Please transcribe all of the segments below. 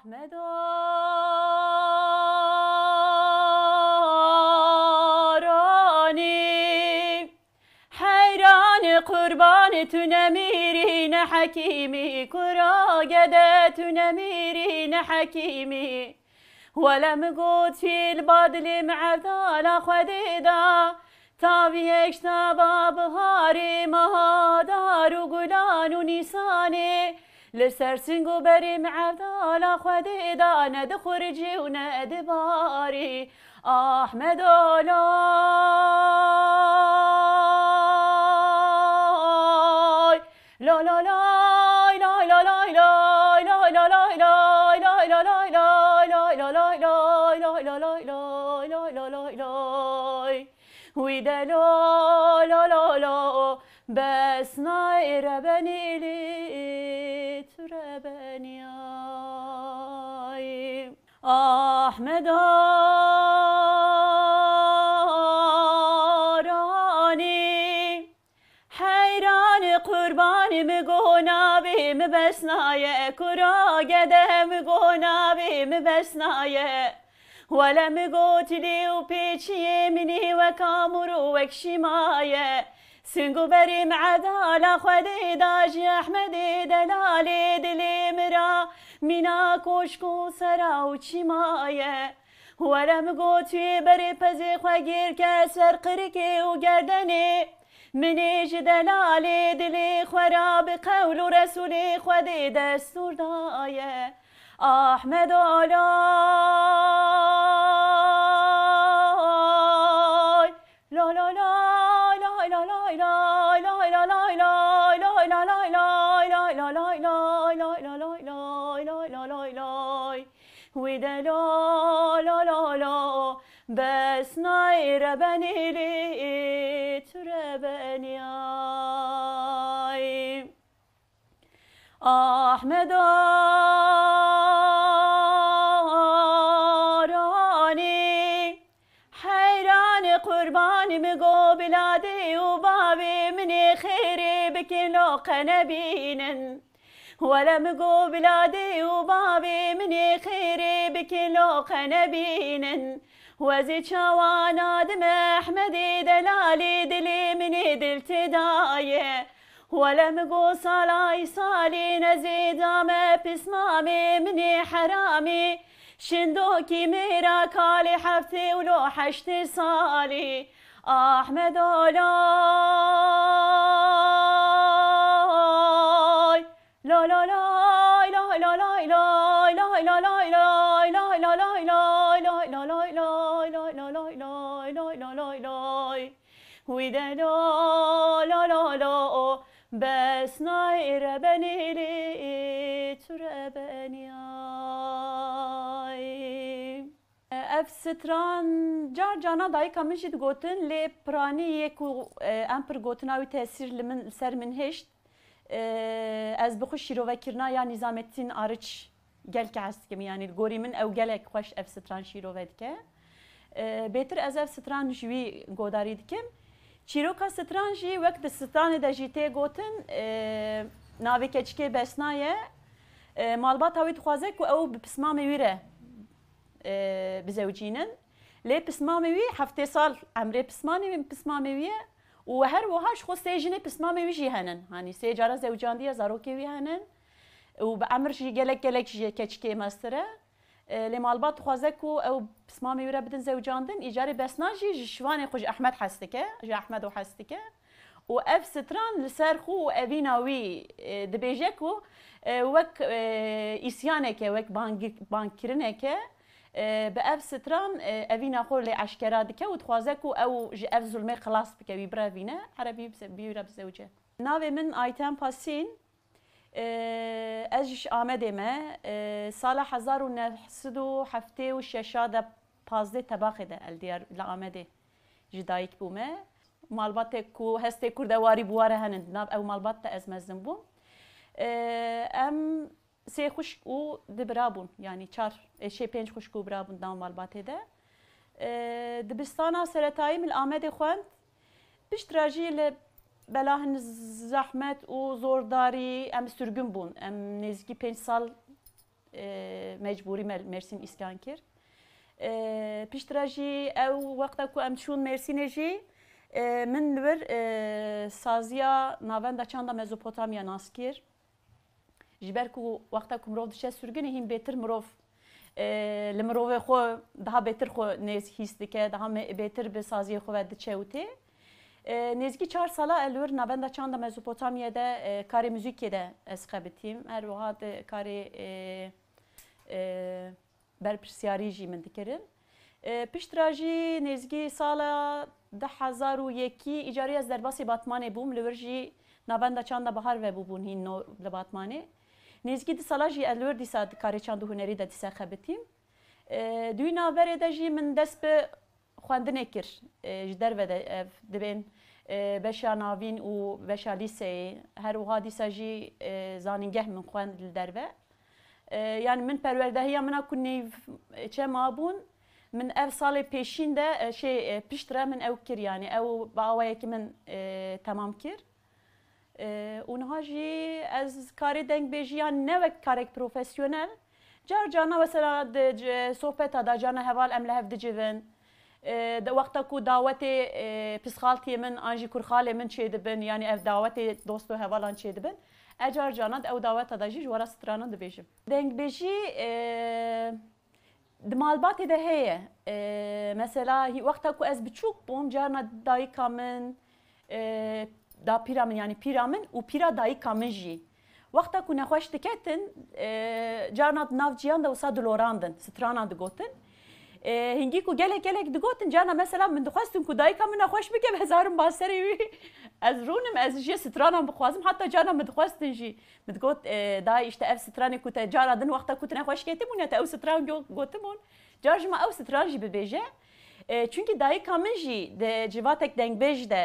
أحمد راني حيران قربان تنميرين حكيمي كرا قدات تنميرين حكيمي ولم قد في البدل معذال خديدا تابيك تابا بهاري مهادار قلان نساني لسرسنگو بری معذال خديدا ندخرجي وندباري أحمد لاي لا لا لا لا لا لا لا لا لا لا لا لا لا ويدا لا لا لا لا بس ناير بني لي تربني أحمد راني حيران قرباني مقونا بي مبسنايا كرا قده مقونا بي مبسنايا ولا مقوتلي وبيتشي مني وكامرو وكشمايا سنگو بری معدال خديدا جي احمدي دلالي دلي مرا منا كوشكو سرا وچمايا ولا مقوتي بری پزي خواگير كسر قركي وگردني مني جدلالي دلي خورا بقول رسولي خدي دستور دايا احمد لا لا لا ودا لا لا لا لا بس ناير بني لي تربني أحمد راني حيران قرباني مقو بلادي وبابي مني خيري بكيلو قنبين ولا مقو بلادي وبابي مني خيري بكيلو قنبين وزي شوانا دم احمدي دلالي دلي مني دلت دايه ولا مقو صلاي صالي نزيد ما بسمامي مني حرامي شندوكي ميرا كالي حفتي ولو حشتي صالي احمد لا لا لا لا لا لا لا لا لا لا ودا لا لا لا لا بس ناير بني لي تربني اف ستران جار جانا دای کمیشید گوتن لی پرانی یکو امپر گوتناوی تاثیر لمن سر من هشت از بخو شیروکرنا یا نظامتین آرچ گل که هست کمی یعنی گوری من او گلک خوش اف ستران شیروید که بهتر از اف ستران جوی گوداری دکم چیروکا ستران جی وقت ستران دجیته گوتن ناوی کچکی بسنایه مالبات هاوی تخوازه که او بسمام ویره بزوجینن لی پسمامی وی هفته سال عمره پسمامی ویه و هر وهاش خو سیجنه پسمامی وی جی هنن هانی سیجاره زوجاندیه زاروکی وی هنن و به عمر جی گلک جی کچکی مستره لی مالبات خوازه کو او پسمامی وی را بدن زوجاندن ایجاری بسناجی جشوان خوش احمد حستکه جی احمد و حستکه و اف ستران لسر خو و اوینا وی دبیجه کو وک ایسیانه که وک بانکرینه که به اف ستران اوینا خور لی اشکرا دکه و تخوازه کو او جی اف ظلمه خلاص بکه وی براوینه عربی بیورا بزوجه ناوی من آیتم پاسین ازش آمده ما سال 1976 ده 15 طبقه ده الدیار لآمده جدایک بومه مالبات کو هسته کردواری بواره هنند ناب او مالبات ده از مزن بوم ام سه خوش او دبرابون یعنی چار شی پنج خوش کو برابون دام مالبات ده دبستانا سرتایی من آمده خوند بشتراجی ل بلاهن زحمت و زورداری ام سرگون بون ام نزدیکی 5 سال مجبوری مرسین اسکان کرد پیشتر جی او وقتا کو ام چون مرسین جی من لور سازیا ناوند چند مزوپوتامیا ناسکر جبر کو وقتا کو مرو دشه سرگنی هم بهتر مرو لمروه خو daha beter خو نز هیستکه daha beter به سازی خو ود چوته نزگی 4 سالا الور نبند چند مزوپوتامیa'da kare müzik'de esqabettim her vahat kare berpirsiyari min dikerin piştraji nezgi sala 2002 icari az derbasi batmane bum lverji nabanda çanda bahar ve bubun hin no le batmane nezgi de sala ji elver disa kare çandu huneri de disa xabettim düna verede ji min dest be xwendinê kir ji derve de ev dibên beşa navîn û beşa lîseyê her wiha dîsa jî zanîngeh min xwend li derve yani min perwerdehiya min ku nêv çema bûn min ev salê pêşîn de piştre min ew kir yani ew bi awayekî min temam kir û niha jî ez karê dengbêjî yan nevek karek profesyonel car cana mesela sohbeta da cana heval em li hev dicivin وقتا کو دعوت پسخالتی من آنجی کرخاله من چه دبن یعنی اف دعوت دوستو هوالان چه دبن اجار جانات او دعوت داجی جوارا سترانا دبیجم دنگ بیجی دمالبات ده هي مثلا وقتا کو از بچوک بوم جارنا دایکا من دا پیرامن yani پیرامن و پیرا دایکا من جی وقتا کو نخوش دکتن جارنا نافجیان da usa dolorandın strana digotin هنگی کو گله دگوتن جانا مثلا من دخواستم کو دایکا من خوش بکم هزارم باسری از رونم از جی سترانم بخوازم حتی جانا من دخواستن جی متگوت دای اشته اف سترانی کو تا جارا دن وقتا کو تن خوش کتمون یا تا او ستران گوتمون جارجما او ستران جی ببیجه çünkü dayıka min jî de civatek dengbêj de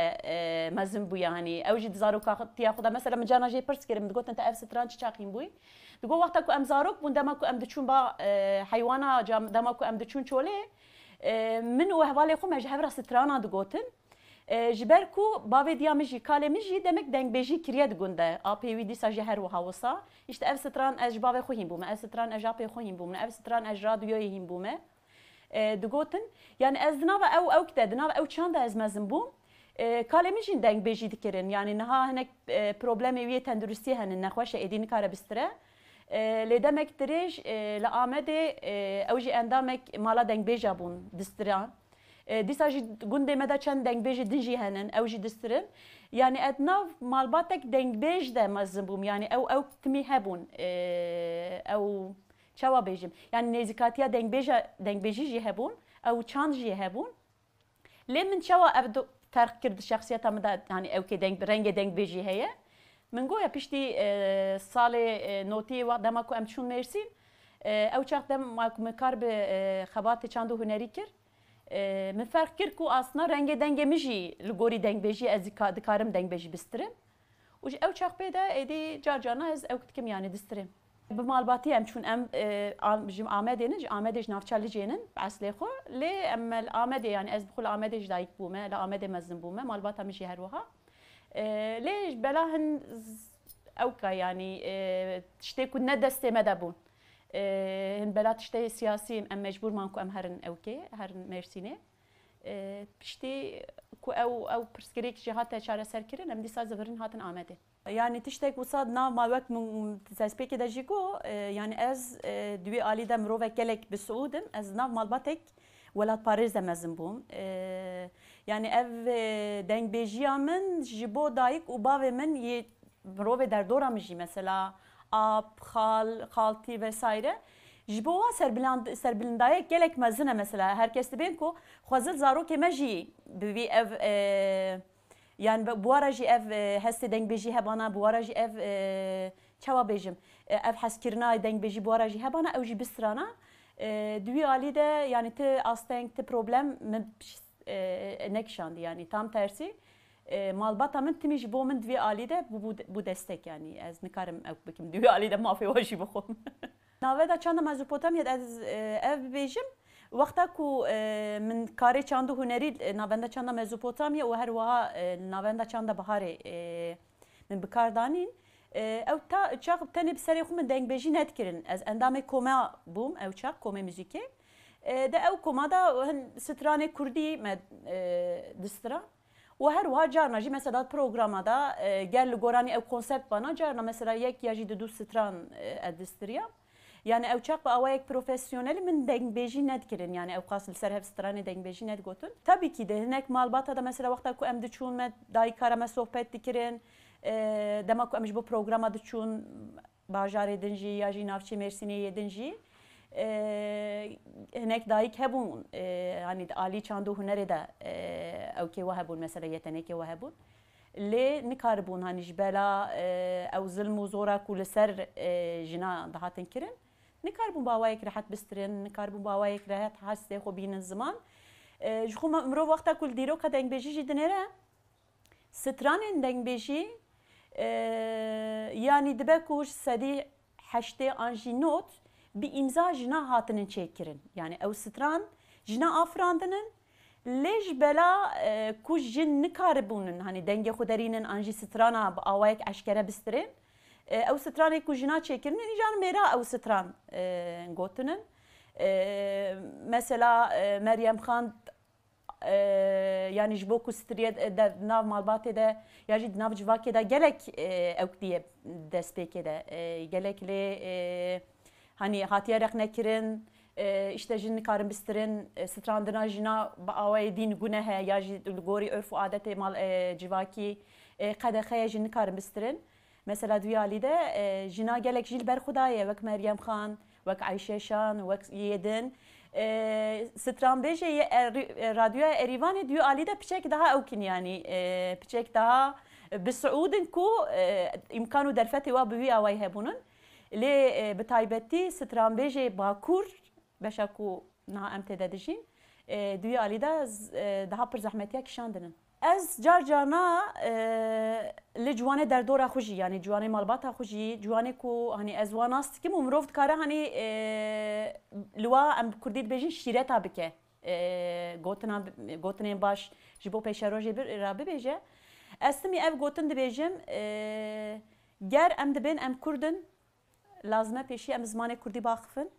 mezin bû yani ew jî zarokaxiya xwe de mesela min cana jê pirs kirim digotin te ev stran çi çaxîn bûyî digo wexta ku em zarok bûn dema ku em diçûn ba heywana dema ku em diçûn çolê min û hevalê xwe me ji hevra strana digotin ji ber ku bavê diya min jî kalê min jî demek dengbêjî kiriye digun de apê wî dîsa jî her wiha wisa işte ev stran ez ji bavê xwe hîn bûme ev stran ez ji apê xwe hîn bûme ev stran ez ji radyoyê hîn bûme digotin yani ez dinava ew kite dinava ew çanda ez mezin bûm kalê min jî dengbêjî dikirin yani niha hinek problemê wî tenduristî henin nexweşe êdî nikare bistire lê demek dirêj li Amedê ew jî endamek mala dengbêja bûn distiran dîsa jî gundê me de çend dengbêjî din jî henin ew jî distirin yani ez nav malbatek dengbêj de mezin bûm yani ew timî hebûn ew çawa bêjim yani nêzîkatiya dengbêjî jî hebûn ew çand jî hebûn lê min çawa ev terk kir di şexsiyeta min de yani ew kê rengê dengbêjî heye min goya piştî salê notiyê dema ku em çûn Mêrsîn ew çax dema ku min kar bi xebatê çand û hunerî kir min ferq kir ku asna rengê dengê min jî li gorî dengbêjî ez dikarim dengbêjî bistirim û ji ew çax pê de êdî car carna ez ew dikim yani distirim bi malbatî em çûn em ji Amedê ji Amedê ji navçe Licênin bi eslê xwe lê em li Amedê yani ez bi xwe li Amedê jî dayîk bûme li Amedê mezin bûme malbata min jî her wiha lê bela hin ew yani tiştê ku ne destê me de bûn hin bela tiştê siyasî em mecbûr man ku em herin ewkê herin Mêrsînê piştî ku ew pirsgirêk jî hate çareserkirin em dîsa zivirin hatin Amedê yani tiştek wisa nav mawek min destpêkê de jî got yani ez duwê alî de mirovek gelek bi Siûdim ez nav malbatek welat Parêz de mezin bûm yani ev dengbêjiya min ji bo dayîk û bavê min yê mirovê derdora min jî mesela ap xaltî vesaire ji bo wan serbilindayek gelek mezin e mesela herkes dibên ku xwezil zarokê me jî bi vî ev yani bu ara jî ev hestê dengbêjî hebana bu ara jî ev çawa bêjim ev heskirina dengbêjî bu ara jî hebana ew jî bistrana duwî alî de yani ti asteng ti problem min nekişandî yani tam tersî malbata min timî ji bo min duwê alî de bû destek yani ez nikarim ew bikim duwê alî de mafê wa jî bixwim navê çanda Mezopotamya'da ez ev bêjim wexta ku min karê çanda hunerî navenda çanda Mezopotamya û her wiha navenda çanda Biharê min bikar danîn ew ta çaq tenê bi serê xwe min dengbêjî nedkirin ez endamê koma bûm ew çaq komê müzîkê de ew koma da hin stranê Kurdî me distira û her wiha carna jî mesela programa da gel li goranî ew konsept bana carna mesela yek ya jî di du stran ez distiriya yani ew çaq bi awayek profesyonelî min dengbêjî nedkirin yani ew qas li ser hev stranê dengbêjî nedgotin tabii ki de hinek malbata da mesela wexta ku em diçûn me dayîkara me sohbet dikirin dema ku em ji bo programa diçûn bajarê din jî ya jî navçê Mêrsînê din jî hinek dayîk hebûn hani alî çand û hunerê de ew kê we hebûn mesela yetenekê we hebûn lê nikaribûn hani ji bela ew zilm û zora ku li ser jina dihatin kirin nikaribûn bawayek rehet bistirin nikaribûn bawayek rehet hestê xwe bînin ziman ji xwe mirov wexta ku li dîroka dengbêjî jî dinêre stranên dengbêjî yani dibe ku ji sedî heştê an jî not bi îmza jina hatinin çêkirin yani ew stran jina afirandinin lê ji bela ku jin nikaribûnin hani dengê xwe derînin an jî strana bi awayek eşkere bistirin ew stranê ku jina çêkirin îjan mêra ew stran gotinin mesela Meryem Xan yani ji bo ku striyê de nav malbatê de ya jî nav civakê de gelek ew diye destpêkê de gelek lê hani hatiye rexnekirin işte jin nikarin bistirin strandina jina bi awayê dîn gune heye ya jî li gorî örf û adetê mal civakî qedexeye jin nikarin bistirin mesela duya alî de jina gelek jî li ber xudaye wek Meryem Xan wek Ayşe Şan wek Yêdin stranbêjê radyoya Erîvanê duya alî de piçek daha ewkin yani piçek daha bi Siûdin ku imkan û derfetê wa bi wî awayî hebûnin lê bi taybetî stranbêjê Bakur beşa ku niha em tê de dijîn duya alî de daha pir zehmetiya kişandinin ez car carna li ciwanê derdora xwe jî yani ciwanê malbata xwe jî ciwanê ku hani ez wan nas dikim û mirov dikare hani li wa em bi Kurdî dibêjin şîreta bike gotinên baş ji bo pêşerojê ra bibêje ez timî ev gotin dibêjim ger em dibên em Kurdin lazim e pêşî em zimanê Kurdî baxifin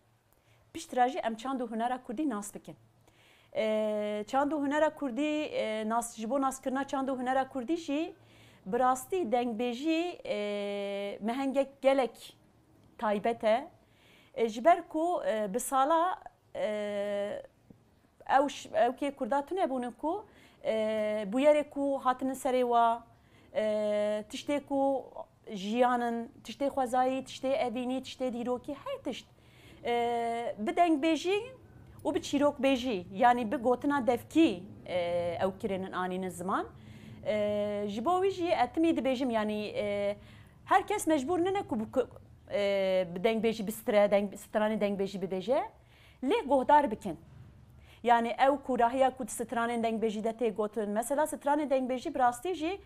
piştira jî em çand û hunera Kurdî nas bikin çand û hunera Kurdî ji bo naskirina çand û hunera Kurdî jî bi rastî dengbêjî mehengek gelek taybet e ji ber ku bi sala ew kê Kurda tune bûnin ku bûyerê ku hatinin serê wa tiştê ku jiyanin tiştê xwezayî tiştê evînî tiştê dîrokî her tişt bi dengbêjî û bi çîrokbêjî yani bi gotina devkî ew kirinin anînin ziman ji bo wî jî etimî dibêjim yani herkes mecbûr nine ku bi dengbêjî bi stranê dengbêjî bibêje lê gohdar bikin yani ew ku rahiya ku stranên dengbêjî de tê gotin mesela stranên dengbêjî bi rastî jî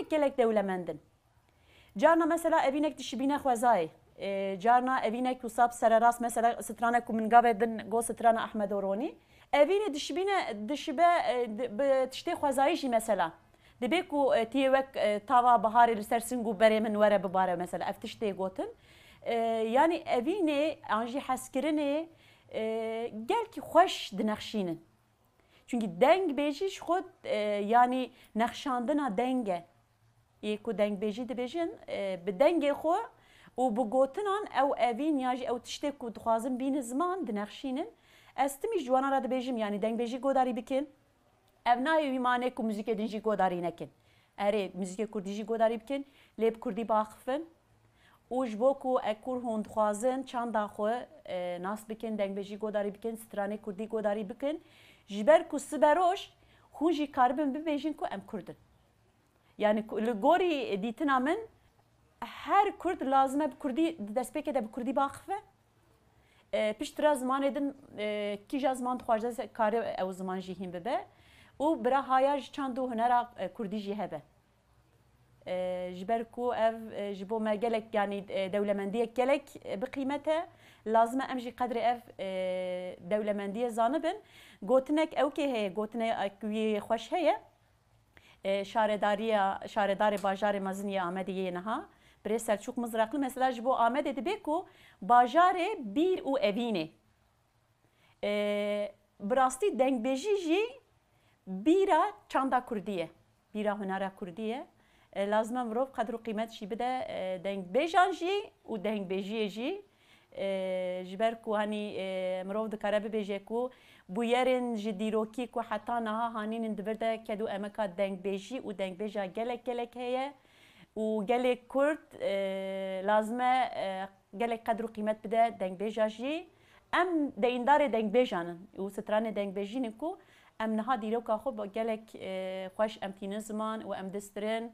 gelek dewlemendin carna mesela evînek dişibîne xwezayê carna evînek ku sab sererast mesela strana ku min gavê din got strana Ahmed Oroni evînê dişibe bi tiştê xwezayî jî mesela dibe ku tî wek tava biharê li ser sing û berê min were bibare mesela ev tiştê gotin yani evînê an jî hezkirinê gelkî xweş dinexşînin çünkü dengbêjî ji xwe yani nexşandina denge yê ku dengbêjî dibêjin bi dengê xwe û bi gotinan ew evîn ya jî ew tiştê ku dixwazin bînin ziman dinexşînin ez timî ji wana re dibêjim yani dengbêjî godarî bikin ev nayê wî mane ku muzîkê din jî godarî nekin erê muzîkê Kurdî jî godarî bikin lê bi Kurdî baxifin û ji bo ku ekur hûn dixwazin çanda xwe nas bikin dengbêjî godarî bikin stranê Kurdî godarî bikin ji ber ku siberoj hûn jî karibin bibêjin ku em Kurdin yani li gorî dîtina min her Kurd lazim e bi Kurdî destpêkê de bi Kurdî baxife piştira zimanê din kîja ziman dixwaze karê ew ziman jî hîn bibe û bira haya ji çand û hunera Kurdî jî hebe ji ber ku ev ji bo me gelek yani dewlemendiyek gelek bi qîmet e lazim e em jî qedrê ev dewlemendiye zanibin gotinek ew kê heye gotinek wî xweş heye şaredar bajarê mezin Amediyê niha birê Selçuk Mizraklı mesela ji bo Amedê dibe ku bajarê bîr û evînê bi rastî dengbêjî jî bîra çanda Kurdî ye bîra hunera Kurdî ye lazim e mirov qedr û qîmet jî bide dengbêjan jî û dengbêjiyê jî ji ber ku hanî mirov dikare bibêje ku bûyerên ji dîrokî ku heta niha hanînin di vir de kedû emeka dengbêjî û dengbêja gelek heye û gelek Kurd lazim e gelek qedr û qîmet bide dengbêja jî em deyîndarê dengbêjan in û stranê dengbêjînin ku em niha dîroka xwe gelek xweş em tînin ziman û em distirin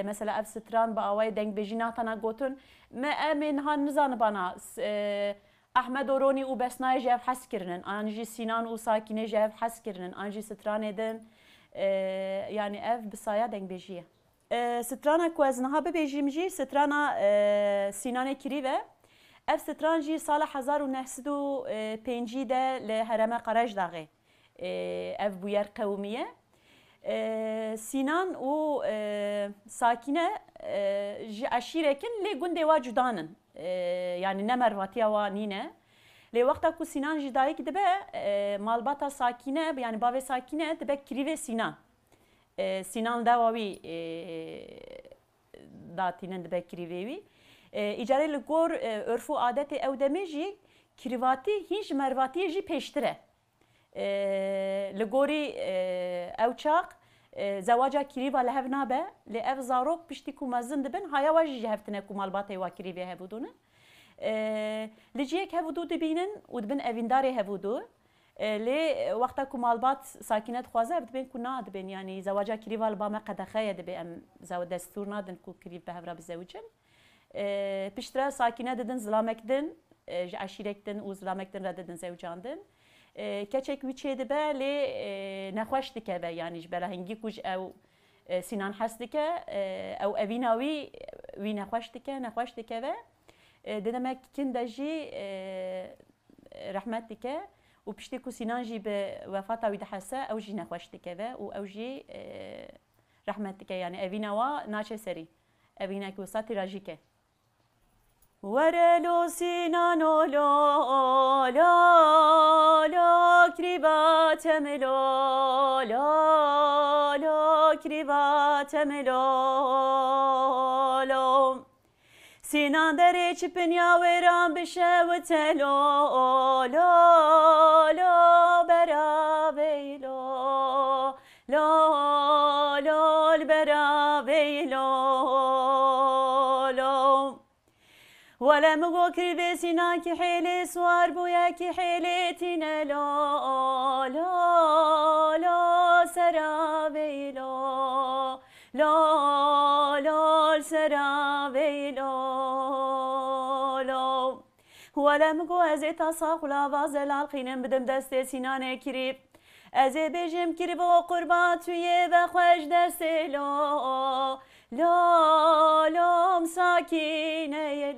mesela ev stran bi awayê dengbêjî natana gotin me em ê niha nizanibana Ahmed Oroni û Besnayê ji ev hes kirinin an jî Sînan û Sakînê ji ev hes kirinin an jî stranê din yani ev bi saya dengbêjî ye strana ku ez niha bibêjim jî strana Sînanê kirî ve ev stran jî sala 1905 de li Herêma Qerejdağê ev bûyer qewmî ye Sînan û Sakîne ji eşîrekin lê gundê wa cudanin yani ne mervatiya wa nîne lê wexta ku Sînan ji dayîk dibe malbata Sakîne yani bavê Sakîne dibe kirîvê Sînan Sînan dewa wî datînin dibe kirîvê wî îcarê li gor örf û adetê ew demê jî kirîvatî hîn ji mervatiyê jî pêştir e li gorî ew çaq zewaca kirîva li hev nabe lê ev zarok piştî ku mezin dibin haya we jî ji hev tune ku malbatê wa kirîvê hevûdû ne li ciyek hevûdû dibînin û dibin evîndarê hevûdû lê wexta ku malbat Sakîne dixwaze ev dibên ku nadibin yani zewaca kirîva li ba me qedexeye dibe em destûr nadin ku kirîv bi hev re bizewicin piştre Sakîne didin zilamek din ji eşîrek din û zilamek din re didin zewcan din keçek wî çê dibe lê nexweş dikeve yani ji bera hingî ku ji ew Sînan hes dike ew evîna wî nexweş dikeve didemek kin de jî rehmet dike û piştî ku Sînan jî bi wefata wî dihese ew jî nexweş dikeve û ew jî rehmet dike yani evîna wa naçe serî evînek wisa trajîk e Were lo Sinano lo krivatem lo krivatem lo Sinan derê çipin ya wêran bişewite lo beravê lo beravê lo ولا مغو كربي سنان كي حيلي سوار بويا كي حيلي تينا لا سرابي لا سرابي لا ولا مغو ازي تصاق ولا بازل القينم بدم دستي سنان كريب ازي بجم كريب وقربان تويه بخوش دستي لا مساكينة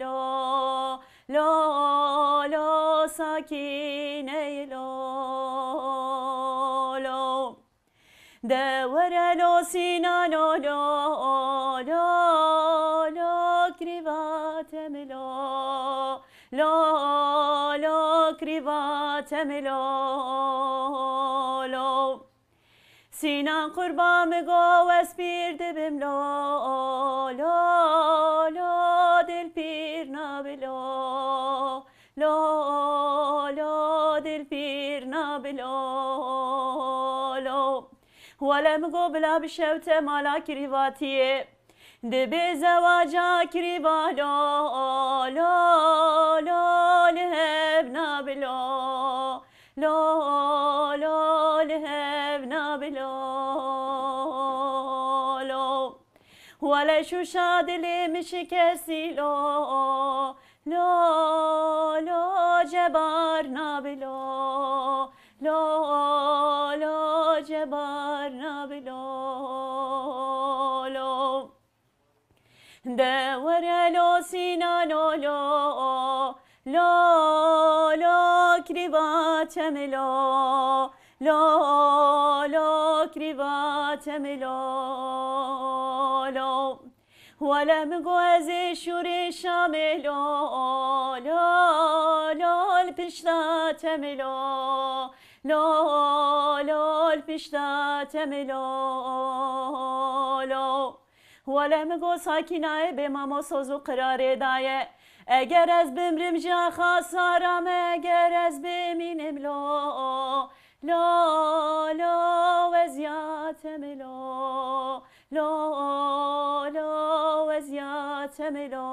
لا ساكينة لا دورة لو سينانو لا كريفاتم لا كريفاتم لا Sinan kurbağımı go espir dibim lo dil pir nabilo dil pir nabilo ولم go بلا بشوته مالا كريفاتيه دبي زواجا كريفا لا لهب نابلو لا لهب نابلو ولا شو شاد لي مشكسي لا جبار نابلو لا جبار نابلو دور لو سينانو لا كريباتم لا كريبات تملولو ولم غازي شوري شاملو لول بشتا تملو لول بشتا تملو ولم غو ساكناي بمامو سوزو قرار دايه اگر از بمرم جا خسارم اگر از بمینم لا وزياتم لا وزياتم لا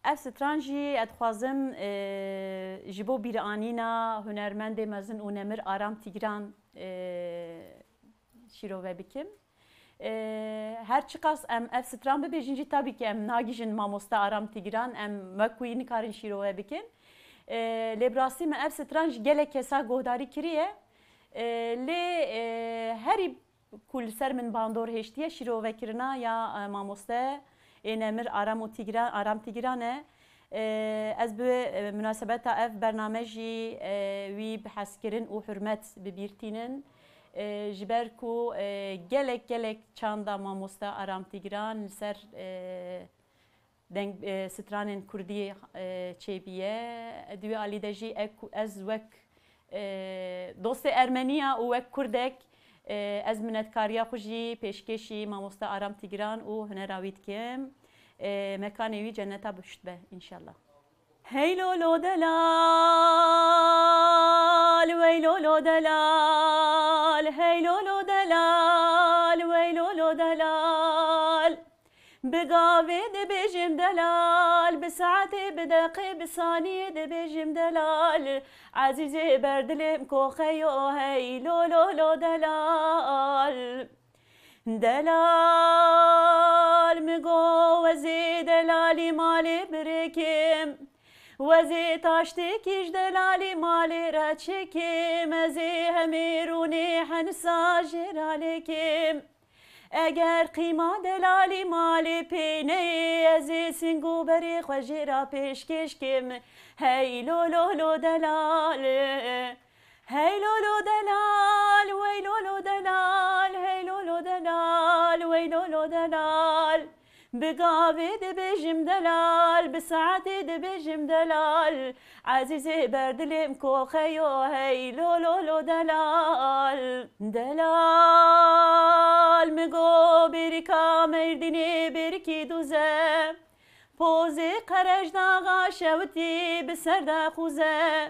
اف سترانجی ادخوازم جبو بیرانینا هنرمند مزن و نمر آرام تیگران شیرو و بکم her çıkas em ev stran bebejinci tabii ki em nagijin mamosta aram tigran em mekuyini karin şirove bikin lebrasi me ev stran gele kesa gohdari kiriye le heri kul ser min bandor heştiye şirove kirina ya mamosta enemir aram tigran ez bu münasebeta ev bernameji vi bihskirin u hürmet bibirtinin جبركو gelek çanda mamosta aram tigran ser denk stranên Kurdî çêbiye duê alî de jî ez wek dostê Ermeniya û wek Kurdek ez minetkariya xwe jî pêşkêşî mamosta aram tigran û hunera wî dikim mekanê wî cenneta bişt be inşallah. Hey lolo delal, wey lolo delal, hey lolo delal, wey lolo delal. Begave de bejim delal, besaate bedaqe besaniye de bejim delal. Azize berdilim koxeyo hey lolo delal. Delal migo vezi delali mali birikim. وزی تاشتی کیش دلالی مالی را چکیم ازی همیرونی حنسا جرالیکیم اگر قیمه دلالی مالی پینه ازی سنگو بری خوشی را پیشکش کیم هی لولو دلال هی لولو دلال وی لولو دلال هی لولو دلال وی لولو دلال بقاوي دبجم دلال بساعتي دبجم دلال عزيزي بردلم كوخيو هي لولو دلال دلال مگو بريكا مردني بركي دوزه پوزي قرج داغا شوتي بسردا خوزه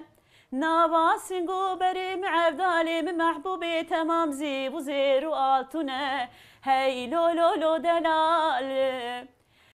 نواسنگو بري معبدالي محبوبي تمام زي وزير وآلتونه هي لولو دلال